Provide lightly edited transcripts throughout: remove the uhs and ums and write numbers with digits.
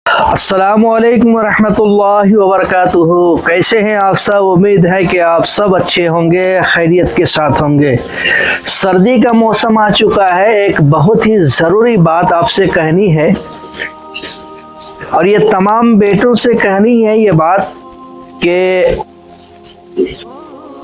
अस्सलामुअलैकुम वरहमतुल्लाहि वबरकातुहू। कैसे हैं आप सब? उम्मीद है कि आप सब अच्छे होंगे, खैरियत के साथ होंगे। सर्दी का मौसम आ चुका है। एक बहुत ही ज़रूरी बात आपसे कहनी है और ये तमाम बेटों से कहनी है ये बात कि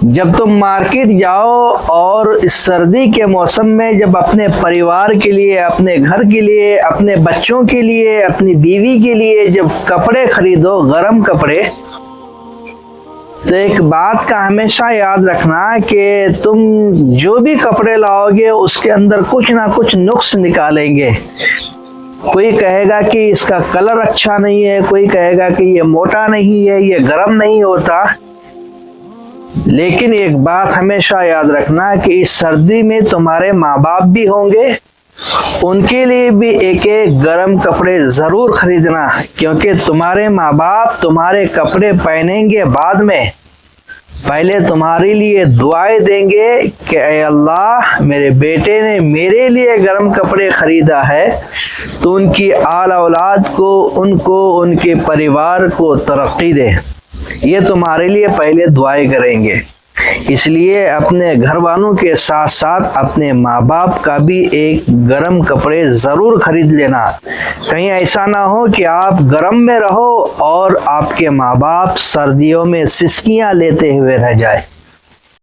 जब तुम मार्केट जाओ और इस सर्दी के मौसम में जब अपने परिवार के लिए, अपने घर के लिए, अपने बच्चों के लिए, अपनी बीवी के लिए जब कपड़े खरीदो, गरम कपड़े, तो एक बात का हमेशा याद रखना कि तुम जो भी कपड़े लाओगे उसके अंदर कुछ ना कुछ नुक्स निकालेंगे। कोई कहेगा कि इसका कलर अच्छा नहीं है, कोई कहेगा कि ये मोटा नहीं है, ये गर्म नहीं होता। लेकिन एक बात हमेशा याद रखना कि इस सर्दी में तुम्हारे माँ बाप भी होंगे, उनके लिए भी एक एक गर्म कपड़े जरूर खरीदना, क्योंकि तुम्हारे माँ बाप तुम्हारे कपड़े पहनेंगे बाद में, पहले तुम्हारे लिए दुआएं देंगे कि ऐ अल्लाह, मेरे बेटे ने मेरे लिए गर्म कपड़े खरीदा है तो उनकी आल औलाद को, उनको, उनके परिवार को तरक्की दे। ये तुम्हारे लिए पहले दुआएं करेंगे। इसलिए अपने घर वालों के साथ साथ अपने माँ बाप का भी एक गर्म कपड़े ज़रूर खरीद लेना। कहीं ऐसा ना हो कि आप गर्म में रहो और आपके माँ बाप सर्दियों में सिसकियाँ लेते हुए रह जाए।